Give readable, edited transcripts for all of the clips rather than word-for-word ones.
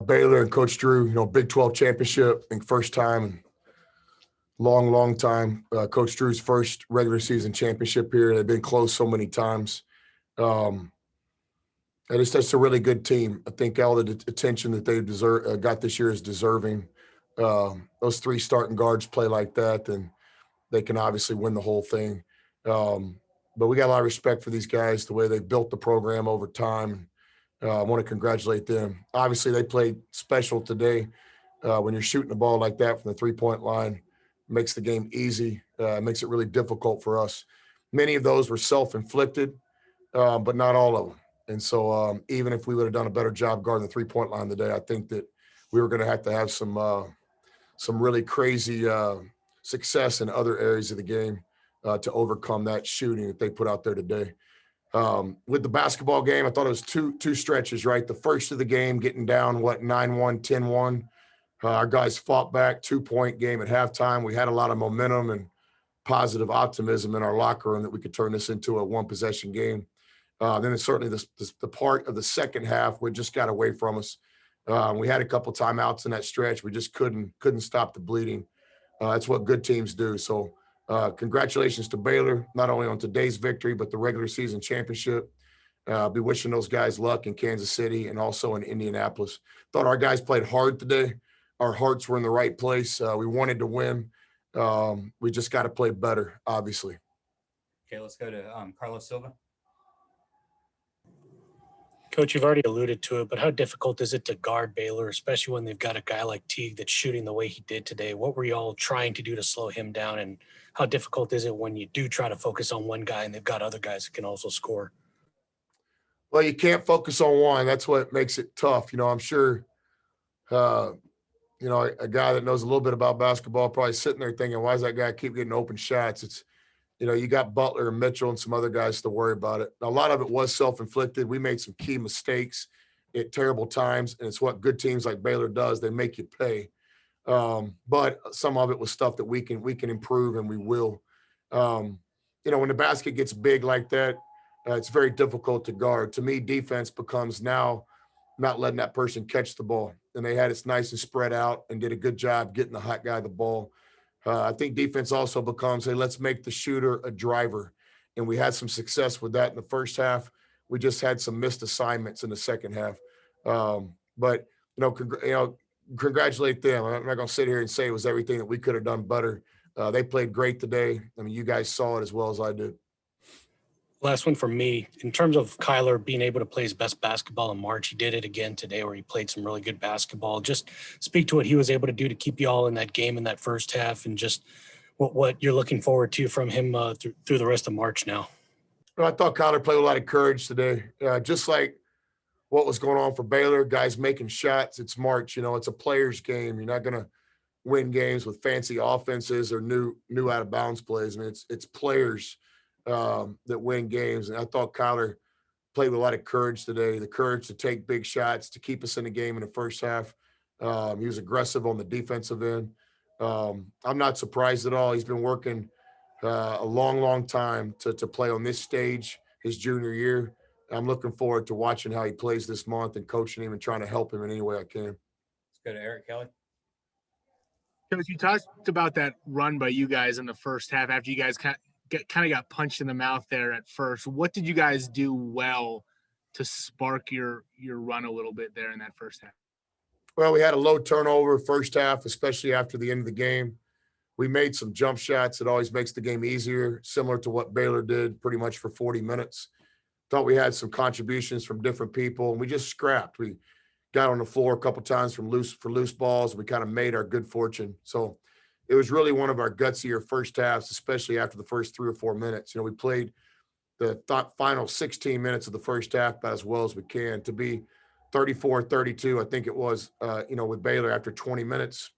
Baylor and Coach Drew, Big 12 championship, I think first time in long time. Coach Drew's first regular season championship here. They've been close so many times. Um, and it's just a really good team. I think all the attention that they got this year is deserving. Those three starting guards play like that, and they can obviously win the whole thing. But we got a lot of respect for these guys, the way they've built the program over time. I want to congratulate them. Obviously, they played special today. When you're shooting the ball like that from the three-point line, it makes the game easy. It makes it really difficult for us. Many of those were self-inflicted, but not all of them. And so even if we would have done a better job guarding the three-point line today, I think that we were going to have some really crazy success in other areas of the game to overcome that shooting that they put out there today. With the basketball game, I thought it was two stretches, right? The first of the game getting down, 9-1, 10-1. Our guys fought back, 2-point game at halftime. We had a lot of momentum and positive optimism in our locker room that we could turn this into a one-possession game. Then it's certainly the part of the second half where it just got away from us. We had a couple timeouts in that stretch. We just couldn't stop the bleeding. That's what good teams do. So congratulations to Baylor, not only on today's victory, but the regular season championship. I'll be wishing those guys luck in Kansas City and also in Indianapolis. Thought our guys played hard today. Our hearts were in the right place. We wanted to win. We just got to play better, obviously. Okay, let's go to Carlos Silva. Coach, you've already alluded to it, but how difficult is it to guard Baylor, especially when they've got a guy like Teague that's shooting the way he did today? What were you all trying to do to slow him down, and how difficult is it when you do try to focus on one guy and they've got other guys that can also score? Well, you can't focus on one. That's what makes it tough. I'm sure, a guy that knows a little bit about basketball probably sitting there thinking, why does that guy keep getting open shots? It's, you got Butler and Mitchell and some other guys to worry about it. A lot of it was self-inflicted. We made some key mistakes at terrible times, and it's what good teams like Baylor does. They make you pay. But some of it was stuff that we can improve, and we will. When the basket gets big like that, it's very difficult to guard. To me, defense becomes now not letting that person catch the ball. And they had it nice and spread out and did a good job getting the hot guy the ball. I think defense also becomes, hey, let's make the shooter a driver. And we had some success with that in the first half. We just had some missed assignments in the second half. But congratulate them. I'm not going to sit here and say it was everything that we could have done better. They played great today. I mean, you guys saw it as well as I did. Last one from me. In terms of Kyler being able to play his best basketball in March, he did it again today where he played some really good basketball. Just speak to what he was able to do to keep you all in that game in that first half, and just what you're looking forward to from him through the rest of March now. Well, I thought Kyler played with a lot of courage today, just like what was going on for Baylor, guys making shots. It's March, it's a player's game. You're not going to win games with fancy offenses or new out of bounds plays. I mean, it's players that win games. And I thought Kyler played with a lot of courage today, the courage to take big shots, to keep us in the game in the first half. He was aggressive on the defensive end. I'm not surprised at all. He's been working a long time to play on this stage his junior year. I'm looking forward to watching how he plays this month and coaching him and trying to help him in any way I can. Let's go to Eric Kelly. Coach, you talked about that run by you guys in the first half after you guys kind of got punched in the mouth there at first. What did you guys do well to spark your run a little bit there in that first half? Well, we had a low turnover first half, especially after the end of the game. We made some jump shots. It always makes the game easier, similar to what Baylor did pretty much for 40 minutes. Thought we had some contributions from different people, and we just scrapped. We got on the floor a couple times for loose balls. We kind of made our good fortune. So it was really one of our gutsier first halves, especially after the first 3 or 4 minutes. We played the final 16 minutes of the first half about as well as we can. To be 34-32, I think it was, with Baylor after 20 minutes.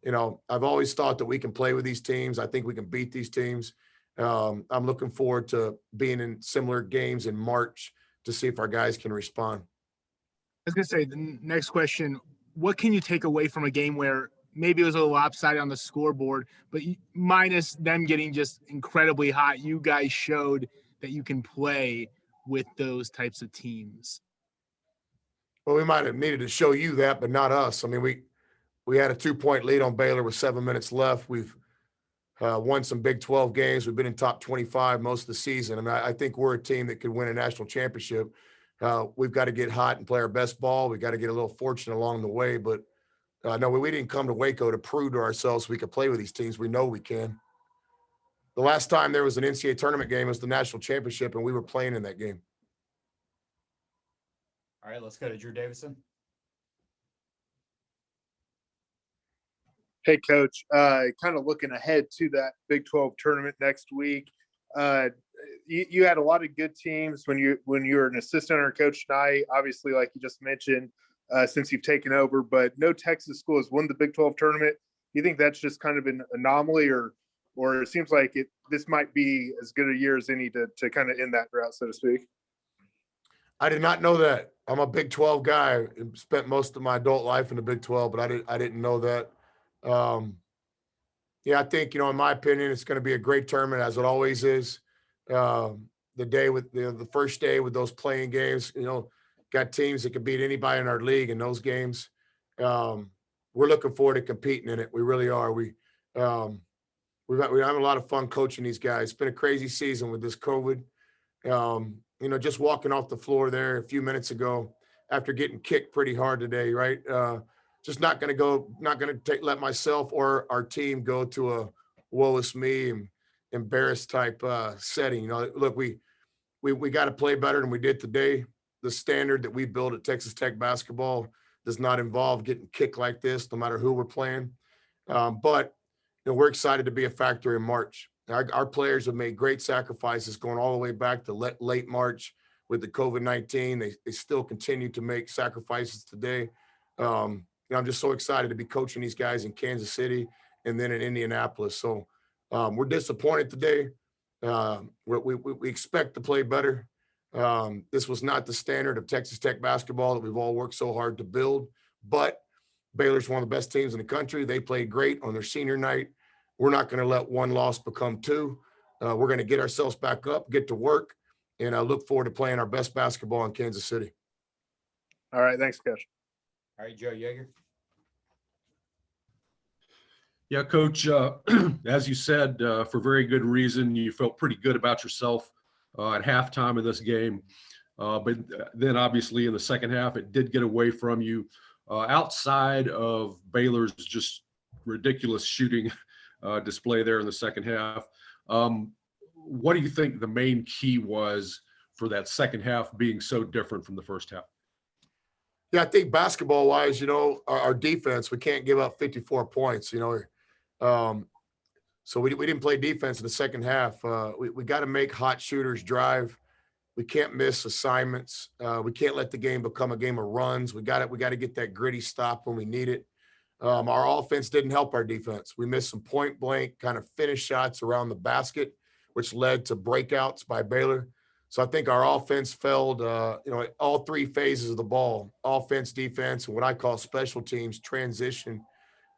I've always thought that we can play with these teams. I think we can beat these teams. I'm looking forward to being in similar games in March to see if our guys can respond. I was going to say, the next question, what can you take away from a game where maybe it was a little lopsided on the scoreboard, but minus them getting just incredibly hot, you guys showed that you can play with those types of teams? Well, we might have needed to show you that, but not us. I mean, we had a 2-point lead on Baylor with 7 minutes left. We've won some Big 12 games. We've been in top 25 most of the season. I mean, I think we're a team that could win a national championship. We've got to get hot and play our best ball. We've got to get a little fortunate along the way. But no, we didn't come to Waco to prove to ourselves we could play with these teams. We know we can. The last time there was an NCAA tournament game was the national championship, and we were playing in that game. All right, let's go to Drew Davison. Hey, Coach, kind of looking ahead to that Big 12 tournament next week. You had a lot of good teams when you were an assistant or coach tonight, obviously, like you just mentioned, since you've taken over, but no Texas school has won the Big 12 tournament. Do you think that's just kind of an anomaly, or it seems like this might be as good a year as any to kind of end that drought, so to speak? I did not know that. I'm a Big 12 guy. Spent most of my adult life in the Big 12, but I didn't know that. Yeah, I think, in my opinion, it's going to be a great tournament, as it always is. The day with the first day with those playing games, got teams that can beat anybody in our league in those games. We're looking forward to competing in it. We really are. We're having a lot of fun coaching these guys. It's been a crazy season with this COVID. Just walking off the floor there a few minutes ago after getting kicked pretty hard today, right? Just not going to let myself or our team go to a woe is me and embarrassed type setting. Look, we got to play better than we did today. The standard that we build at Texas Tech basketball does not involve getting kicked like this, no matter who we're playing. But we're excited to be a factor in March. Our players have made great sacrifices going all the way back to late March with the COVID-19. They still continue to make sacrifices today. I'm just so excited to be coaching these guys in Kansas City and then in Indianapolis. So we're disappointed today. We expect to play better. This was not the standard of Texas Tech basketball that we've all worked so hard to build, but Baylor's one of the best teams in the country. They played great on their senior night. We're not going to let one loss become two. We're going to get ourselves back up, get to work, and I look forward to playing our best basketball in Kansas City. All right. Thanks, Coach. All right, Joe Yeager. Yeah, Coach, as you said, for very good reason, you felt pretty good about yourself at halftime of this game. But then obviously in the second half, it did get away from you. Outside of Baylor's just ridiculous shooting display there in the second half, what do you think the main key was for that second half being so different from the first half? Yeah, I think basketball-wise, our defense, we can't give up 54 points, so we didn't play defense in the second half. We got to make hot shooters drive. We can't miss assignments. We can't let the game become a game of runs. We got to get that gritty stop when we need it. Our offense didn't help our defense. We missed some point-blank kind of finish shots around the basket, which led to breakouts by Baylor. So I think our offense failed, all three phases of the ball: offense, defense, and what I call special teams transition.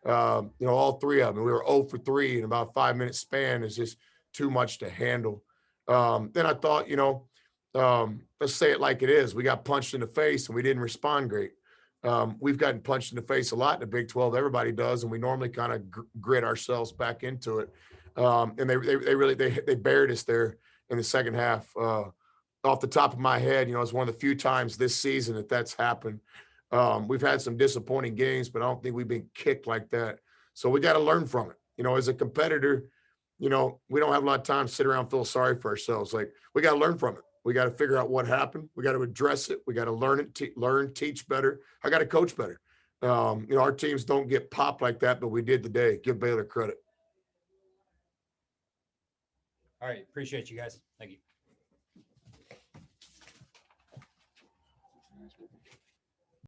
All three of them. We were 0 for 3 in about a 5-minute span. Is just too much to handle. Then I thought, let's say it like it is. We got punched in the face and we didn't respond great. We've gotten punched in the face a lot in the Big 12. Everybody does, and we normally kind of grit ourselves back into it. And they really buried us there in the second half. Off the top of my head, it's one of the few times this season that's happened. We've had some disappointing games, but I don't think we've been kicked like that. So we got to learn from it. As a competitor, we don't have a lot of time to sit around and feel sorry for ourselves. Like, we got to learn from it. We got to figure out what happened. We got to address it. We got to learn, teach better. I got to coach better. Our teams don't get popped like that, but we did today. Give Baylor credit. All right, appreciate you guys. Thank you.